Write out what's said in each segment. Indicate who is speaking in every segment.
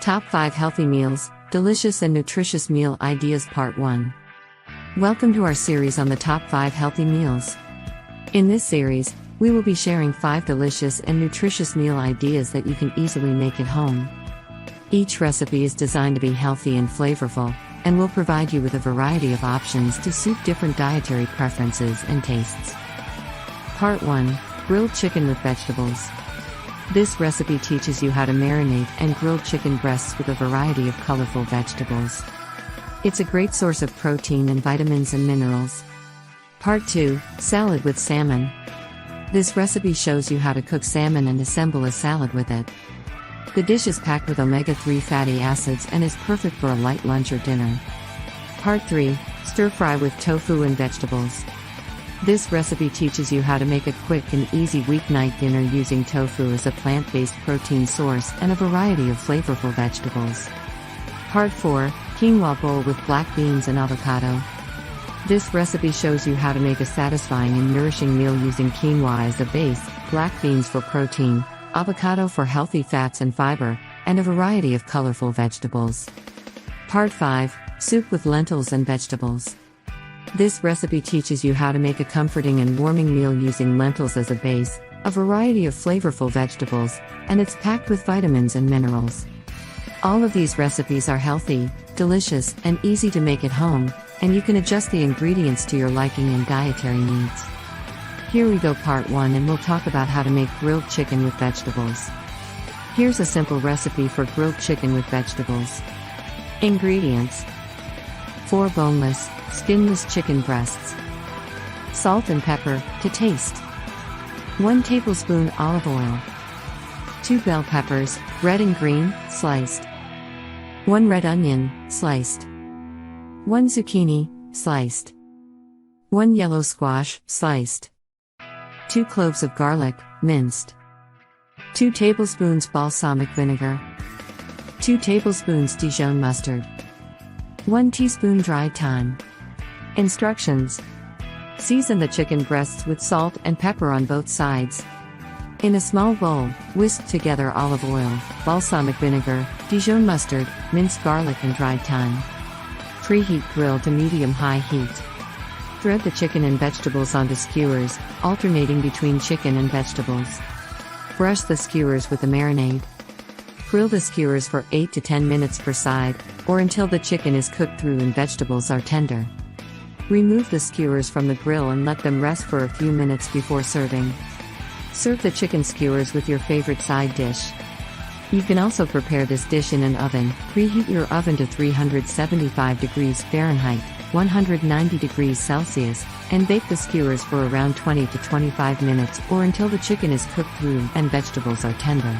Speaker 1: Top 5 Healthy Meals, Delicious and Nutritious Meal Ideas Part 1. Welcome to our series on the top 5 healthy meals. In this series, we will be sharing 5 delicious and nutritious meal ideas that you can easily make at home. Each recipe is designed to be healthy and flavorful, and will provide you with a variety of options to suit different dietary preferences and tastes. Part 1. Grilled Chicken with Vegetables. This recipe teaches you how to marinate and grill chicken breasts with a variety of colorful vegetables. It's a great source of protein and vitamins and minerals. Part 2. Salad with Salmon. This recipe shows you how to cook salmon and assemble a salad with it. The dish is packed with omega-3 fatty acids and is perfect for a light lunch or dinner. Part 3. Stir fry with tofu and vegetables. This recipe teaches you how to make a quick and easy weeknight dinner using tofu as a plant-based protein source and a variety of flavorful vegetables. Part 4. Quinoa bowl with black beans and avocado. This recipe shows you how to make a satisfying and nourishing meal using quinoa as a base, black beans for protein, avocado for healthy fats and fiber, and a variety of colorful vegetables. Part 5. Soup with lentils and vegetables. This recipe teaches you how to make a comforting and warming meal using lentils as a base, a variety of flavorful vegetables, and it's packed with vitamins and minerals. All of these recipes are healthy, delicious, and easy to make at home, and you can adjust the ingredients to your liking and dietary needs. Here we go, part 1, and we'll talk about how to make grilled chicken with vegetables. Here's a simple recipe for grilled chicken with vegetables. Ingredients: 4 boneless, skinless chicken breasts. Salt and pepper, to taste. 1 tablespoon olive oil. 2 bell peppers, red and green, sliced. 1 red onion, sliced. 1 zucchini, sliced. 1 yellow squash, sliced. 2 cloves of garlic, minced. 2 tablespoons balsamic vinegar. 2 tablespoons Dijon mustard. 1 teaspoon dried thyme. Instructions: season the chicken breasts with salt and pepper on both sides. In a small bowl, whisk together olive oil, balsamic vinegar, Dijon mustard, minced garlic and dried thyme. Preheat grill to medium-high heat. Thread the chicken and vegetables onto skewers, alternating between chicken and vegetables. Brush the skewers with the marinade. Grill the skewers for 8 to 10 minutes per side, or until the chicken is cooked through and vegetables are tender. Remove the skewers from the grill and let them rest for a few minutes before serving. Serve the chicken skewers with your favorite side dish. You can also prepare this dish in an oven. Preheat your oven to 375 degrees Fahrenheit, 190 degrees Celsius, and bake the skewers for around 20 to 25 minutes or until the chicken is cooked through and vegetables are tender.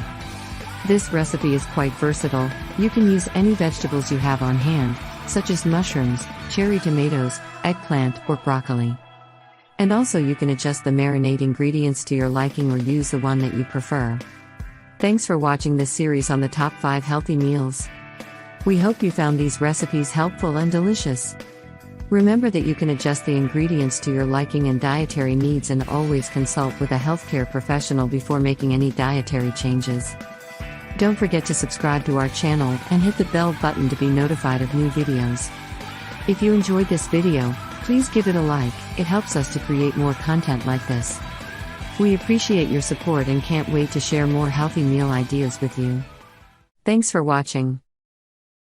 Speaker 1: This recipe is quite versatile. You can use any vegetables you have on hand, such as mushrooms, cherry tomatoes, eggplant, or broccoli. And also you can adjust the marinade ingredients to your liking or use the one that you prefer. Thanks for watching this series on the top 5 healthy meals. We hope you found these recipes helpful and delicious. Remember that you can adjust the ingredients to your liking and dietary needs, and always consult with a healthcare professional before making any dietary changes. Don't forget to subscribe to our channel and hit the bell button to be notified of new videos. If you enjoyed this video, please give it a like. It helps us to create more content like this. We appreciate your support and can't wait to share more healthy meal ideas with you. Thanks for watching.